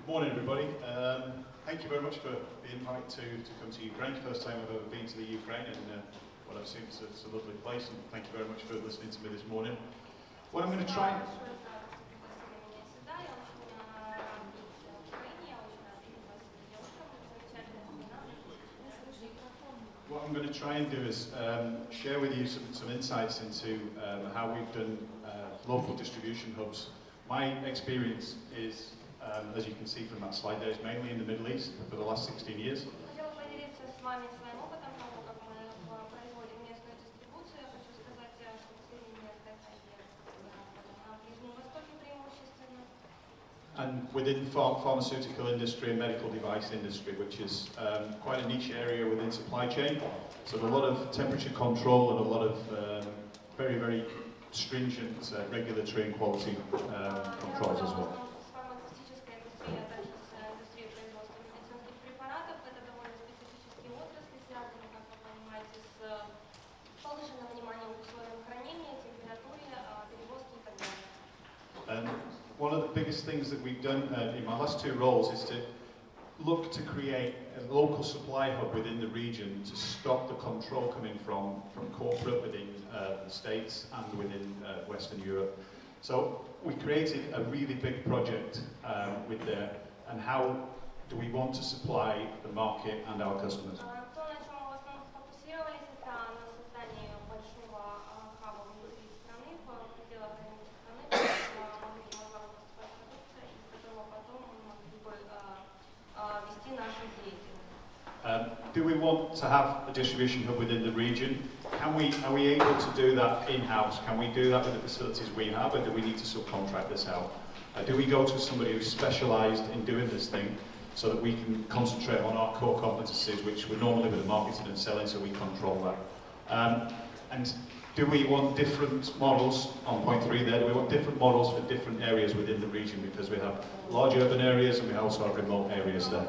Good morning, everybody. Thank you very much for the invite to come to Ukraine. First time I've ever been to the Ukraine, and what I've seen is it's a lovely place, and thank you very much for listening to me this morning. What I'm going to try and do is share with you some insights into how we've done local distribution hubs. My experience is, as you can see from that slide there, is mainly in the Middle East for the last 16 years. And within pharmaceutical industry and medical device industry, which is quite a niche area within supply chain. So a lot of temperature control and a lot of very, very stringent regulatory and quality controls as well. One of the biggest things that we've done in my last two roles is to look to create a local supply hub within the region to stop the control coming from corporate within the States and within Western Europe. So we created a really big project with there, and how do we want to supply the market and our customers. Do we want to have a distribution hub within the region? Are we able to do that in-house? Can we do that with the facilities we have, or do we need to subcontract this out? Do we go to somebody who's specialised in doing this thing so that we can concentrate on our core competencies, which we're normally with the marketing and selling, so we control that? And do we want different models, on point 3 there, do we want different models for different areas within the region, because we have large urban areas and we also have remote areas there.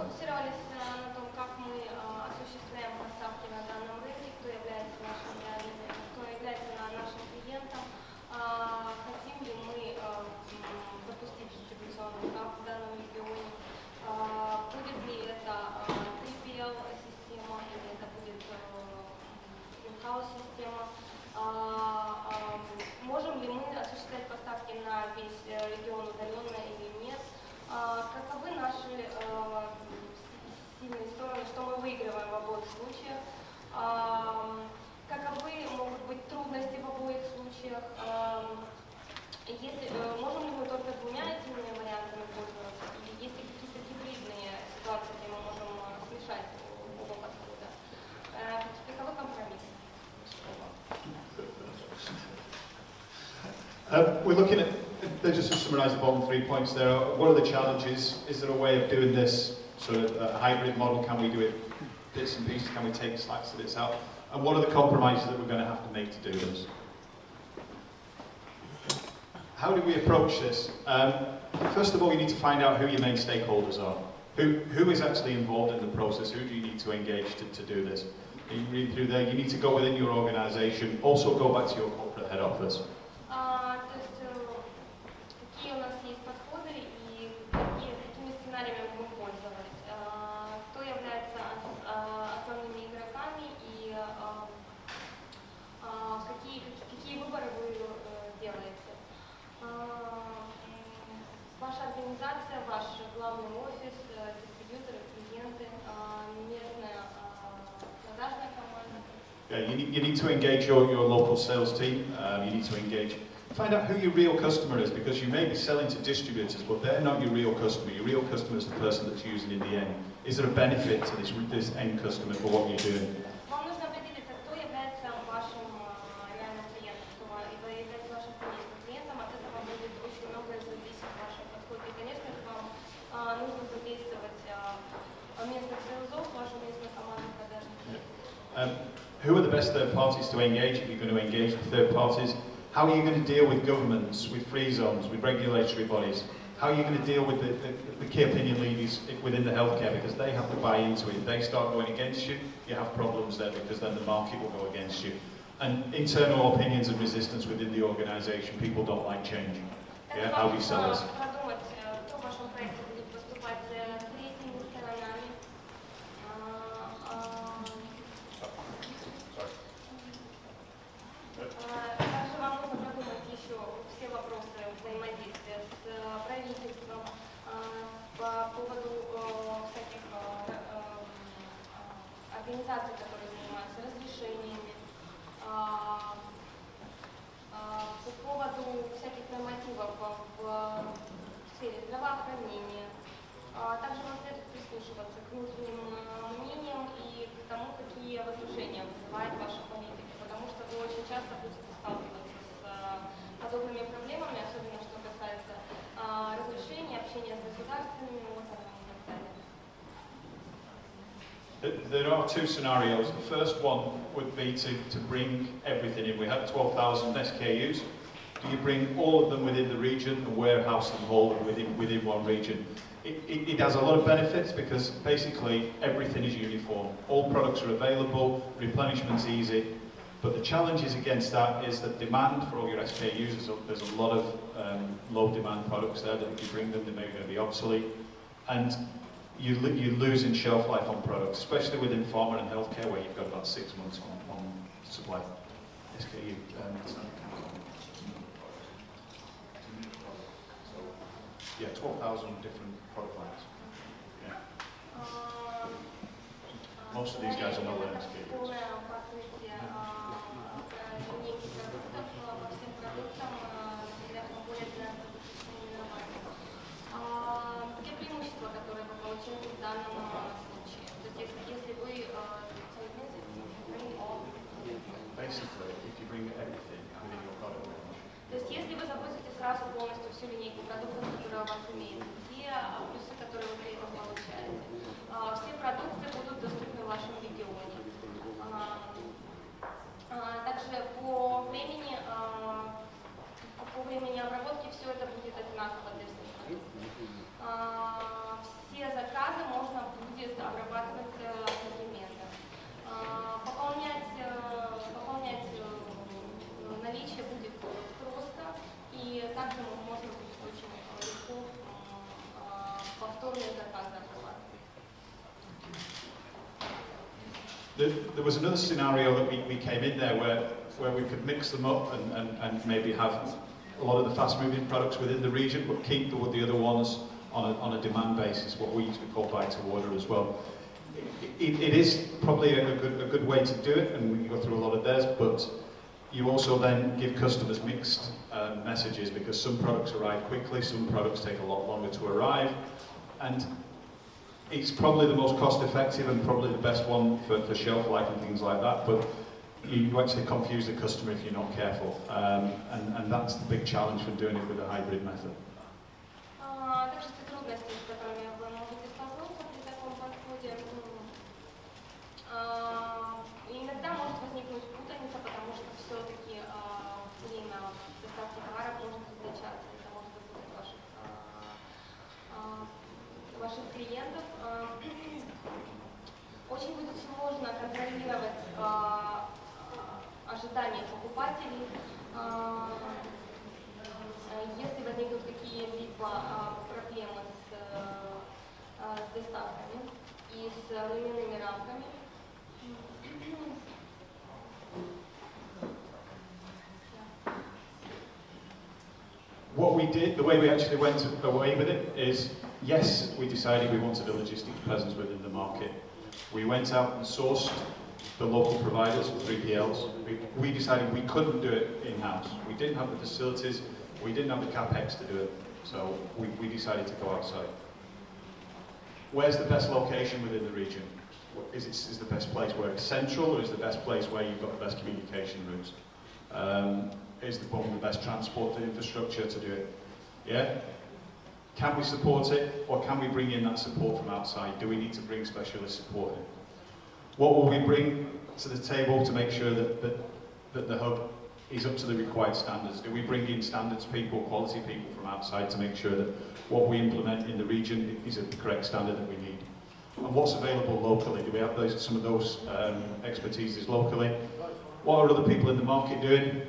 Можем ли мы осуществлять поставки на весь регион удаленно или нет? Каковы наши сильные стороны, что мы выигрываем в обоих случаях? Каковы могут быть трудности в обоих случаях? Можем ли мы только двумя этими вариантами пользоваться? Или есть ли какие-то гибридные ситуации, где мы можем смешать оба подхода? Каковы компромиссы? We're looking at, just to summarise the bottom 3 points there, what are the challenges? Is there a way of doing this sort of a hybrid model? Can we do it bits and pieces? Can we take slices of this out? And what are the compromises that we're going to have to make to do this? How do we approach this? First of all, you need to find out who your main stakeholders are. Who is actually involved in the process? Who do you need to engage to do this? You read through there, you need to go within your organisation, also go back to your corporate head office. Ваша организация, ваш главный офис, дистрибьюторы, клиенты, местная продажная команда. Yeah, you need to engage your local sales team. You need to engage. Find out who your real customer is, because you may be selling to distributors, but they're not your real customer. Your real customer is the person that's using in the end. Is there a benefit to this end customer for what you're doing? Вам нужно определиться, кто является вашим реальным клиентом, кто является вашим конечным клиентом. От этого будет очень многое зависеть в вашем подходе. И, конечно, вам нужно задействовать местных селзов, вашу местную команду продажников. Who are the best third parties to engage if you're going to engage with third parties? How are you going to deal with governments, with free zones, with regulatory bodies? How are you going to deal with the key opinion leaders within the healthcare, because they have to buy into it. If they start going against you, you have problems there, because then the market will go against you. And internal opinions and resistance within the organisation, people don't like change. Yeah, how do you sell this? выступать третьими сторонами. Также вам нужно продумать еще все вопросы взаимодействия с правительством по поводу всяких организаций, которые занимаются разрешениями, по поводу всяких нормативов в сфере здравоохранения. Также вам следует прислушиваться к внутренним мнениям и к тому, какие возражения вызывает ваша политика, потому что вы очень часто будете сталкиваться с подобными проблемами, особенно что касается разрешения, общения с государственными органами и так далее. There are two scenarios. The first one would be to bring everything in. We have 12,000 SKUs. Do you bring all of them within the region and warehouse them all within one region? It has a lot of benefits because basically everything is uniform. All products are available, replenishment's easy, but the challenges against that is that demand for all your SKUs, there's a lot of low demand products there that if you bring them, they're maybe going to be obsolete. And you're losing shelf life on products, especially within pharma and healthcare where you've got about 6 months on supply. SKU. Yeah, 12,000 different product lines. Yeah. Most of these guys are not learning SKUs. Те преимущества, которые вы получаете в данном случае. То есть, если вы Basically, if you bring everything within your product range. То есть, если вы запустите сразу полностью всю линейку продуктов, которые у вас имеются, те плюсы, которые вы при этом получаете, все продукты будут доступны в вашем регионе. Также по времени обработки все это будет одинаково для всех. Все заказы можно будет обрабатывать одновременно. Пополнять наличие будет просто, и также можно будет очень легко повторные заказы обрабатывать. There was another scenario that we came in there where we could mix them up and maybe have a lot of the fast-moving products within the region, but keep the other ones on a demand basis, what we used to call buy-to-order as well. It is probably a good way to do it, and we can go through a lot of theirs, but you also then give customers mixed messages because some products arrive quickly, some products take a lot longer to arrive, and it's probably the most cost-effective and probably the best one for shelf life and things like that, but you actually confuse the customer if you're not careful, and that's the big challenge for doing it with a hybrid method. Также те трудности, с которыми вы можете столкнуться при таком подходе, иногда может возникнуть путаница, потому что все-таки время доставки товаров может отличаться, это может быть ваших клиентов. Очень будет сложно контролировать ожидания покупателей, если возникнут какие-либо проблемы с доставками и с временными рамками. What we did, the way we actually went away with it is, yes, we decided we wanted a logistics presence within the market. We went out and sourced the local providers, 3PLs. We decided we couldn't do it in-house. We didn't have the facilities, we didn't have the capex to do it, so we decided to go outside. Where's the best location within the region? Is the best place where it's central, or is the best place where you've got the best communication routes? Is the one with the best transport infrastructure to do it? Yeah? Can we support it, or can we bring in that support from outside? Do we need to bring specialist support in? What will we bring to the table to make sure that the hub is up to the required standards? Do we bring in standards people, quality people from outside to make sure that what we implement in the region is at the correct standard that we need? And what's available locally? Do we have some of those expertises locally? What are other people in the market doing?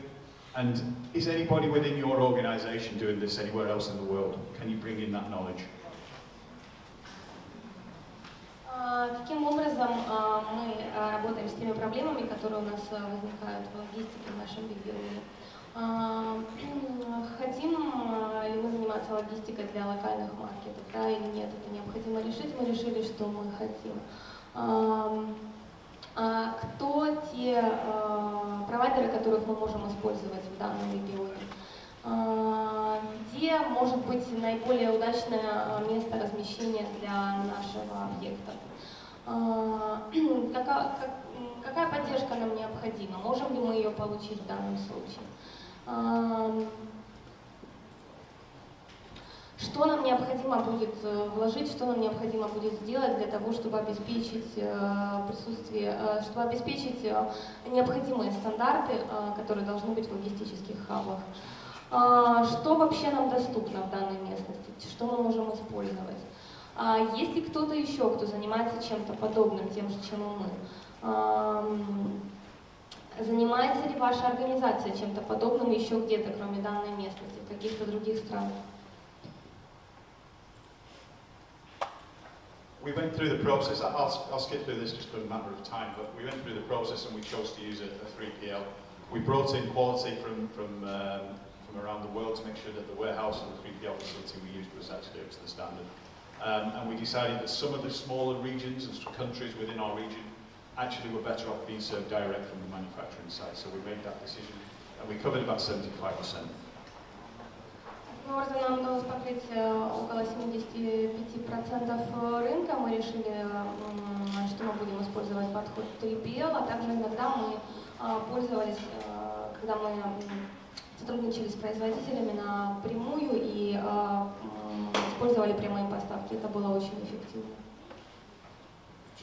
And is anybody within your organisation doing this anywhere else in the world? Can you bring in that knowledge? Каким образом мы работаем с теми проблемами, которые у нас возникают в логистике в нашем регионе? Хотим ли мы заниматься логистикой для локальных маркетов, да, или нет, это необходимо решить. Мы решили, что мы хотим. Кто те провайдеры, которых мы можем использовать в данном регионе? Где может быть наиболее удачное место размещения для нашего объекта? Какая поддержка нам необходима? Можем ли мы ее получить в данном случае? Что нам необходимо будет вложить, что нам необходимо будет сделать для того, чтобы обеспечить присутствие, чтобы обеспечить необходимые стандарты, которые должны быть в логистических хабах? Что вообще нам доступно в данной местности, что мы можем использовать? Есть ли кто-то еще, кто занимается чем-то подобным, тем же, чем и мы? Занимается ли ваша организация чем-то подобным еще где-то, кроме данной местности, в каких-то других странах? We went through the process. I'll skip through this just for a matter of time, but we went through the process and we chose to use a 3PL. We brought in quality from around the world to make sure that the warehouse and the 3PL facility we used was actually up to the standard. And we decided that some of the smaller regions and countries within our region actually were better off being served direct from the manufacturing side. So we made that decision and we covered about 75%. Таким образом, нам удалось покрыть около 75% рынка. Мы решили, что мы будем использовать подход 3PL, а также иногда мы пользовались, когда мы сотрудничали с производителями напрямую и использовали прямые поставки. Это было очень эффективно.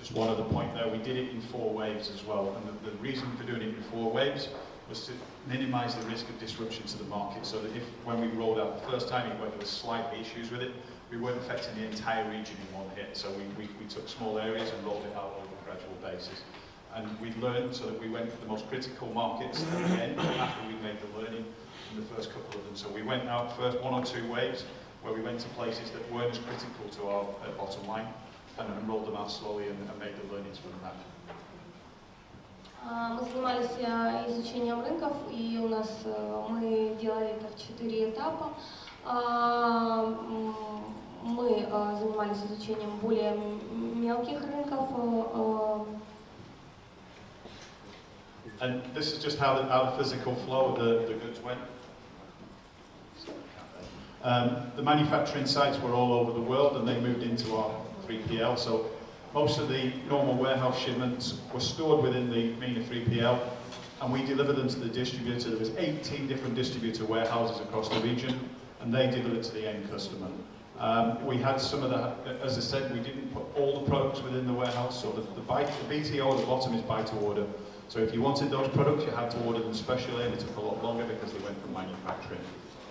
Just one other point there, we did it in 4 waves as well, and the reason for doing it in 4 waves was to minimise the risk of disruption to the market, so that if, when we rolled out the first time, when there were slight issues with it, we weren't affecting the entire region in one hit. So we took small areas and rolled it out over a gradual basis. And we learned so that we went for the most critical markets at the end, after we made the learning in the first couple of them. So we went out first 1 or 2 waves, where we went to places that weren't as critical to our bottom line, and then rolled them out slowly and made the learnings from that. Мы занимались изучением рынков, и у нас мы делали это в 4 этапа. Мы занимались изучением более мелких рынков. And this is just how the physical flow of the goods went. The manufacturing sites were all over the world, and they moved into our 3PL. So most of the normal warehouse shipments were stored within the MENA 3PL, and we delivered them to the distributor. There was 18 different distributor warehouses across the region, and they delivered to the end customer. We had some of the, as I said, we didn't put all the products within the warehouse, so the BTO at the bottom is buy to order. So if you wanted those products, you had to order them specially, and it took a lot longer because they went from manufacturing.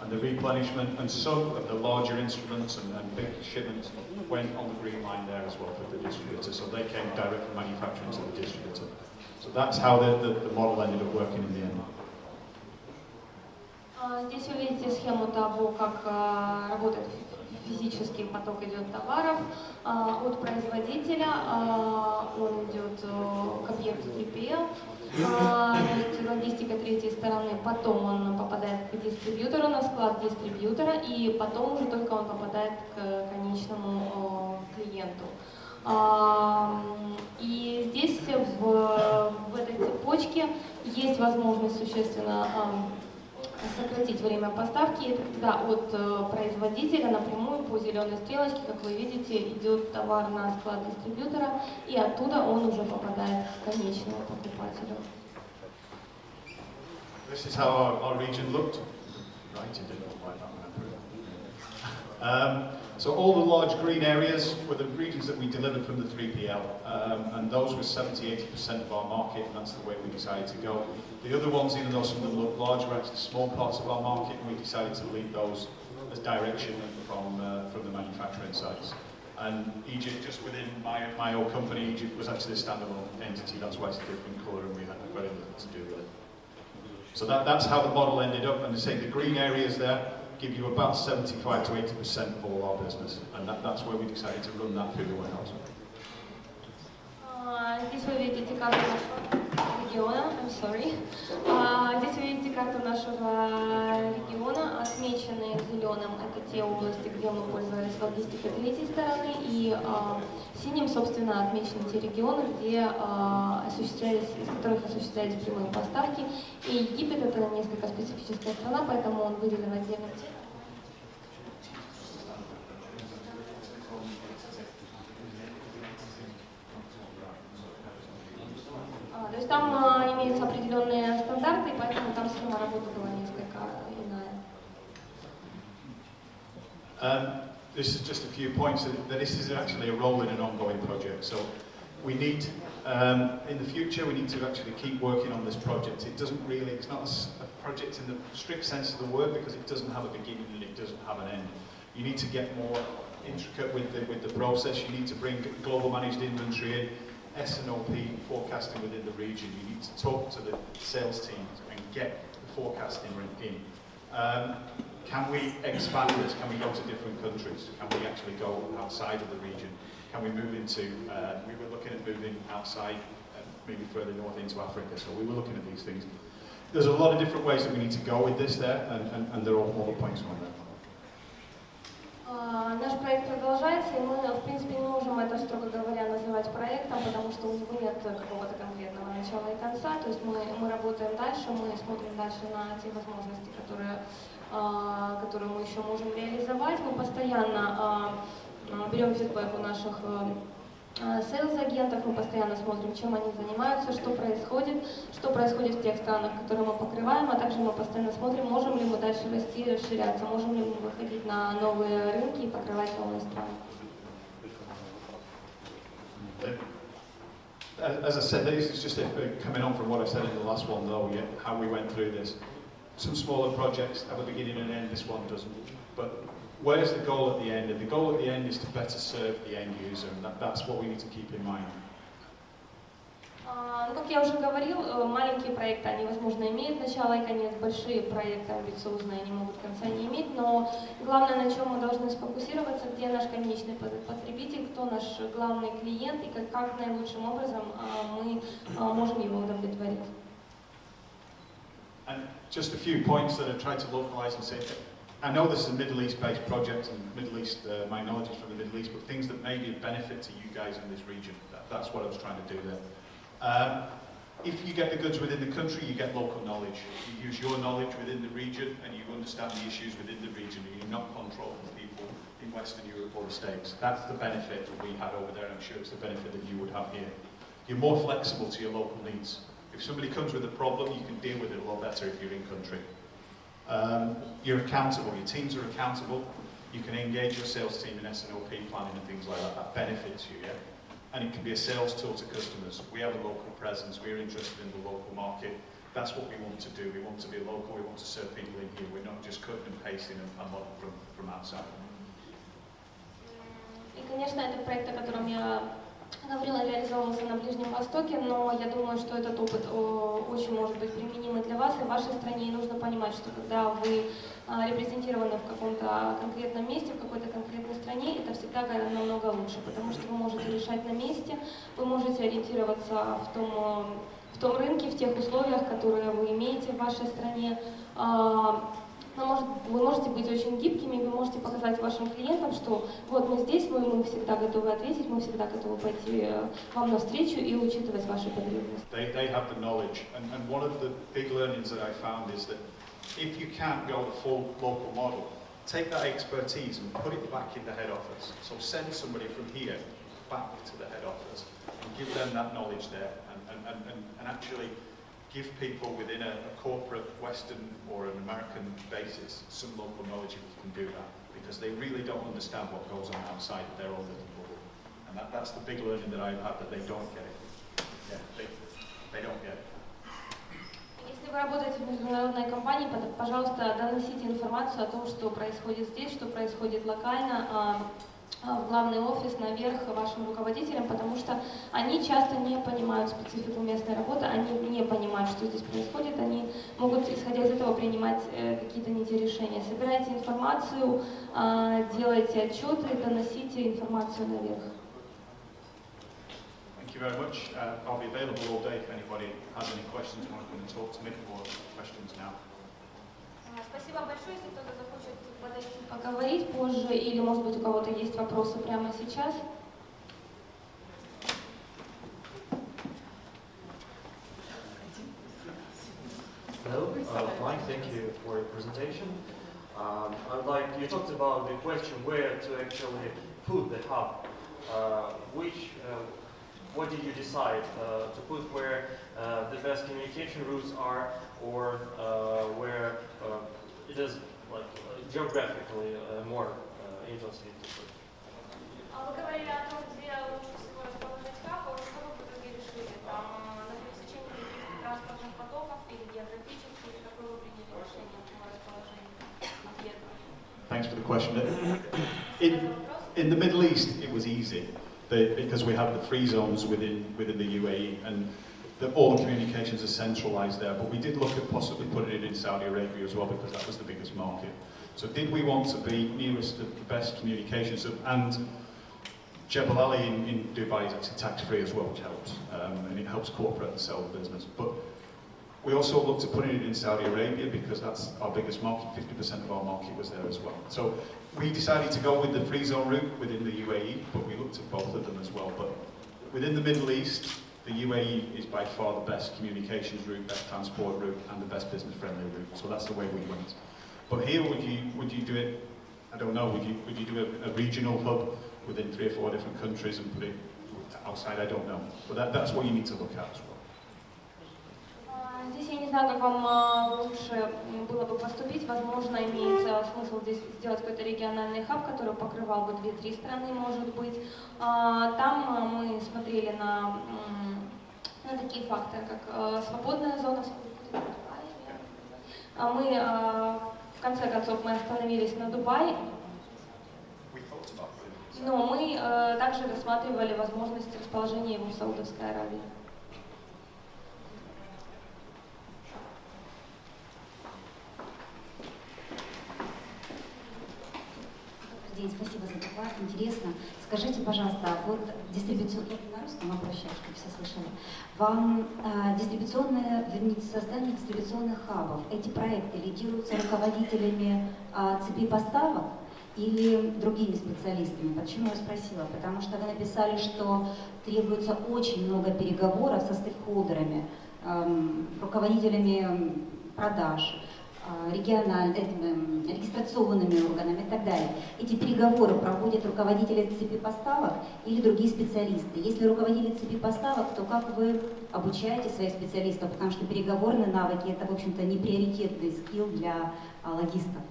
And the replenishment and some of the larger instruments and big shipments went on the green line there as well for the distributor. So they came direct from manufacturing to the distributor. So that's how the model ended up working in the end. Здесь вы видите схему того, как работает физический поток идет товаров от производителя, он идет к объекту 3PL, то есть логистика третьей стороны, потом он попадает к дистрибьютору, на склад дистрибьютора, и потом уже только он попадает к конечному клиенту. И здесь в этой цепочке есть возможность существенно сократить время поставки, когда от производителя напрямую по зеленой стрелочке, как вы видите, идет товар на склад дистрибьютора, и оттуда он уже попадает к конечному покупателю. This is how our region looked. Right, you didn't know why that. So all the large green areas were the regions that we delivered from the 3PL, and those were 70–80% of our market, and that's the way we decided to go. The other ones, even though some of them look large, were actually small parts of our market, and we decided to leave those as direct shipment from the manufacturing sites. And Egypt, just within my own company, Egypt was actually a standalone entity. That's why it's a different colour, and we had very little to do with it. So that's how the model ended up. And to say the green areas there give you about 75–80% of all our business, and that's where we decided to run that through the warehouse. Здесь вы видите карту нашего региона. I'm sorry. Здесь вы видите карту нашего региона. Отмеченные зеленым это те области, где мы пользовались логистикой третьей стороны, и синим, собственно, отмечены те регионы, где из которых осуществлялись прямые поставки. И Египет это несколько специфическая страна, поэтому он выделен отдельно. То есть там имеются определенные стандарты, поэтому там схема работы была несколько иная. This is just a few points that this is actually a rolling and ongoing project. So we need, in the future, we need to actually keep working on this project. It doesn't really, it's not a project in the strict sense of the word because it doesn't have a beginning and it doesn't have an end. You need to get more intricate with the process. You need to bring global managed inventory in. S&OP forecasting within the region. You need to talk to the sales teams and get the forecasting in. Can we expand this? Can we go to different countries? Can we actually go outside of the region? Can we move into, we were looking at moving outside, maybe further north into Africa, so we were looking at these things. There's a lot of different ways that we need to go with this there, and there are all the points on there. Наш проект продолжается, и мы, в принципе, не можем это, строго говоря, называть проектом, потому что у него нет какого-то конкретного начала и конца. То есть мы работаем дальше, мы смотрим дальше на те возможности, которые мы еще можем реализовать. Мы постоянно берем фидбэк у наших сейлс-агентов, мы постоянно смотрим, чем они занимаются, что происходит в тех странах, которые мы покрываем, а также мы постоянно смотрим, можем ли мы дальше расти, расширяться, можем ли мы выходить на новые рынки и покрывать новые страны. As I said, this is just coming on from what I said in the last one, though, yeah, how we went through this. Some smaller projects have a beginning and end, this one doesn't. But where's the goal at the end? And the goal at the end is to better serve the end user, and that's what we need to keep in mind. Ну, как я уже говорил, маленькие проекты, они, возможно, имеют начало и конец, большие проекты, амбициозные, они могут конца не иметь, но главное, на чем мы должны сфокусироваться, где наш конечный потребитель, кто наш главный клиент и как наилучшим образом мы можем его удовлетворить. And just a few points that I tried to localize and say, I know this is a Middle East-based project and Middle East, my knowledge is from the Middle East, but things that may be of benefit to you guys in this region. That's what I was trying to do there. If you get the goods within the country, you get local knowledge. You use your knowledge within the region and you understand the issues within the region and you're not controlling people in Western Europe or the States. That's the benefit that we had over there, and I'm sure it's the benefit that you would have here. You're more flexible to your local needs. If somebody comes with a problem, you can deal with it a lot better if you're in country. You're accountable, your teams are accountable. You can engage your sales team in S&OP planning and things like that. That benefits you, yeah? And it can be a sales tool to customers. We have a local presence, we're interested in the local market. That's what we want to do. We want to be local, we want to serve people in here. We're not just cutting and pasting and model from outside. И, конечно, это проект, о котором я говорила, реализовывался на Ближнем Востоке, но я думаю, что этот опыт очень может быть применим и для вас, и в вашей стране. И нужно понимать, что когда вы репрезентированы в каком-то конкретном месте, в какой-то конкретной стране, это всегда намного лучше, потому что вы можете решать на месте, вы можете ориентироваться в том рынке, в тех условиях, которые вы имеете в вашей стране. Вы можете быть очень гибкими, вы можете показать вашим клиентам, что вот мы здесь, мы всегда готовы ответить, мы всегда готовы пойти вам навстречу и учитывать ваши потребности. They have the knowledge, and one of the big learnings that I found is that if you can't go the full local model, take that expertise and put it back in the head office. So send somebody from here back to the head office and give them that knowledge there, and actually give people within a corporate Western or an American basis some local knowledge if you can do that, because they really don't understand what goes on outside their own little bubble. And that's the big learning that I've had, that they don't get it. Yeah, they don't get it. Если вы работаете в международной компании, пожалуйста, доносите информацию о том, что происходит здесь, что происходит локально, в главный офис, наверх вашим руководителям, потому что они часто не понимают специфику местной работы, они не понимают, что здесь происходит, они могут, исходя из этого, принимать какие-то не те решения. Собирайте информацию, делайте отчеты, доносите информацию наверх. Thank you very much. I'll be available all day if anybody has any questions, want to come and talk to me, or questions now. Спасибо большое, если кто-то захочет подойти поговорить позже, или, может быть, у кого-то есть вопросы прямо сейчас. Hello, Mike, thank you for your presentation. I'd like, you talked about the question where to actually put the hub. What did you decide to put where the best communication routes are, or where it is like geographically more interesting to put? Вы говорили о том, где лучше всего расположить хаб, что вы в итоге решили? На пересечении каких-то транспортных потоков или географически, или какое вы приняли решение по расположению объекта? Thanks for the question. In the Middle East, it was easy because we have the free zones within the UAE, and all the communications are centralized there. But we did look at possibly putting it in Saudi Arabia as well, because that was the biggest market. So did we want to be nearest to the best communications? And Jebel Ali in Dubai is actually tax-free as well, which helps, and it helps corporate and sell the business. But we also looked at putting it in Saudi Arabia because that's our biggest market. 50% of our market was there as well. So we decided to go with the free zone route within the UAE, but we looked at both of them as well. But within the Middle East, the UAE is by far the best communications route, best transport route, and the best business-friendly route. So that's the way we went. But here, would you do it? I don't know. Would you do a regional hub within 3 or 4 different countries and put it outside? I don't know. But that's what you need to look at as well. Здесь я не знаю, как вам лучше было бы поступить. Возможно, имеет смысл здесь сделать какой-то региональный хаб, который покрывал бы 2-3 страны, может быть. Там мы смотрели на такие факторы, как свободная зона. Мы, в конце концов, мы остановились на Дубае. Но мы также рассматривали возможность расположения его в Саудовской Аравии. Спасибо за доклад, интересно. Скажите, пожалуйста, вот дистрибуционные, на русском обращаюсь, чтобы все слышали, вам создание дистрибуционных хабов, эти проекты лидируются руководителями цепи поставок или другими специалистами? Почему я спросила? Потому что вы написали, что требуется очень много переговоров со стейкхолдерами, руководителями продаж, регистрационными органами и так далее. Эти переговоры проводят руководители цепи поставок или другие специалисты? Если руководители цепи поставок, то как вы обучаете своих специалистов? Потому что переговорные навыки — это, в общем-то, не приоритетный скилл для логиста.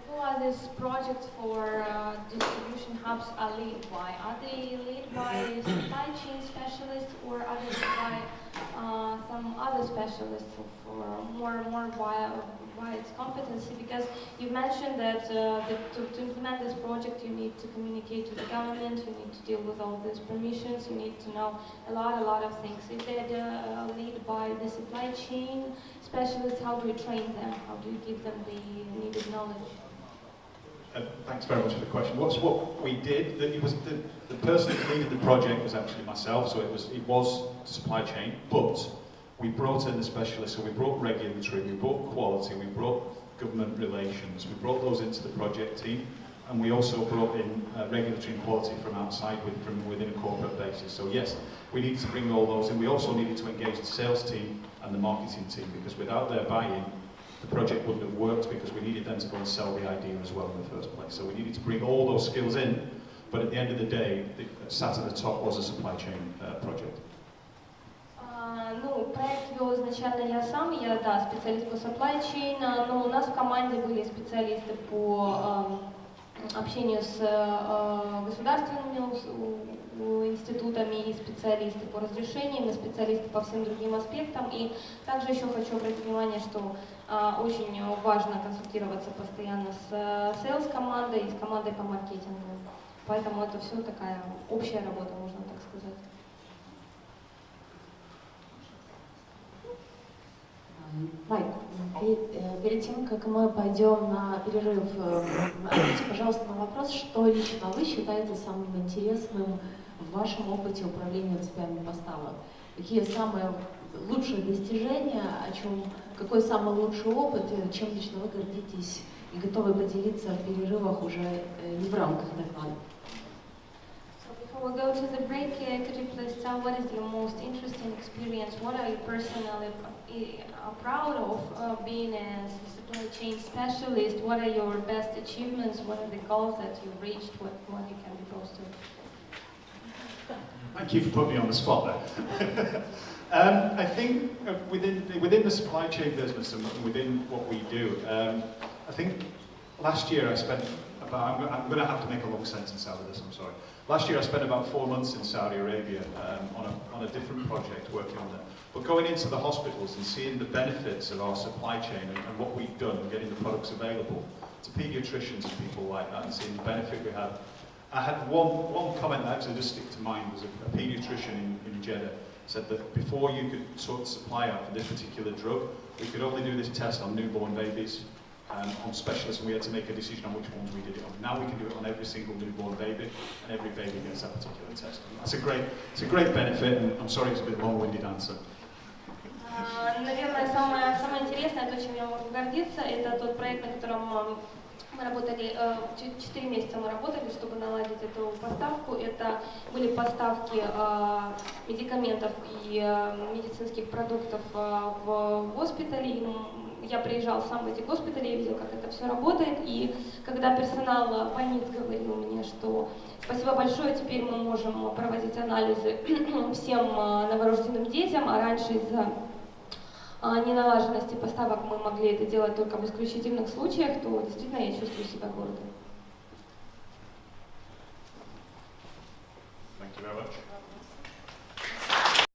Who are these projects for distribution hubs are led by? Are they led by supply chain specialists, or are they led by some other specialists for more wide competency? Because you mentioned that, to implement this project, you need to communicate to the government, you need to deal with all these permissions, you need to know a lot of things. If they're led by the supply chain specialists, how do you train them? How do you give them the needed knowledge? Thanks very much for the question. What we did, it was the person who leaded the project was actually myself, so it was supply chain, but we brought in the specialists, so we brought regulatory, we brought quality, we brought government relations, we brought those into the project team, and we also brought in regulatory and quality from outside, from within a corporate basis. So yes, we needed to bring all those in. We also needed to engage the sales team and the marketing team, because without their buy-in, the project wouldn't have worked, because we needed them to go and sell the idea as well in the first place. So we needed to bring all those skills in, but at the end of the day, sat at the top was a supply chain project. Ну, проект вел изначально я сам, да, специалист по supply chain, но у нас в команде были специалисты по общению с государственными институтами, и специалисты по разрешениям, и специалисты по всем другим аспектам. И также еще хочу обратить внимание, что очень важно консультироваться постоянно с sales-командой и с командой по маркетингу. Поэтому это все такая общая работа, можно так сказать. Майк. Перед тем, как мы пойдем на перерыв, ответьте, пожалуйста, на вопрос, что лично вы считаете самым интересным в вашем опыте управления цепями поставок? Какие самые лучшие достижения, какой самый лучший опыт, чем лично вы гордитесь и готовы поделиться в перерывах уже не в рамках доклада? Before we go to the break, could you please tell what is the most interesting experience? What are you personally proud of being a supply chain specialist? What are your best achievements? What are the goals that you reached? What you can be close to? Thank you for putting me on the spot there. I think within the supply chain business and within what we do, I think last year I spent about, I'm going to have to make a long sentence out of this, I'm sorry. Last year I spent about 4 months in Saudi Arabia on a different project working on that. But going into the hospitals and seeing the benefits of our supply chain and what we've done, getting the products available to paediatricians and people like that, and seeing the benefit we had. I had one comment that actually just stick to mind was a paediatrician in Jeddah said that before you could sort the supply out for this particular drug, we could only do this test on newborn babies, on specialists, and we had to make a decision on which ones we did it on. Now we can do it on every single newborn baby, and every baby gets that particular test. It's a great benefit, and I'm sorry it's a bit long-winded answer. Наверное, самое интересное, то, чем я могу гордиться, это тот проект, на котором мы работали, 4 месяца мы работали, чтобы наладить эту поставку. Это были поставки медикаментов и медицинских продуктов в госпитали. Я приезжал сам в эти госпитали, я видел, как это все работает. И когда персонал больниц говорил мне, что спасибо большое, теперь мы можем проводить анализы всем новорожденным детям, а раньше из-за неналаженности поставок мы могли это делать только в исключительных случаях, то действительно я чувствую себя гордо. Thank you very much.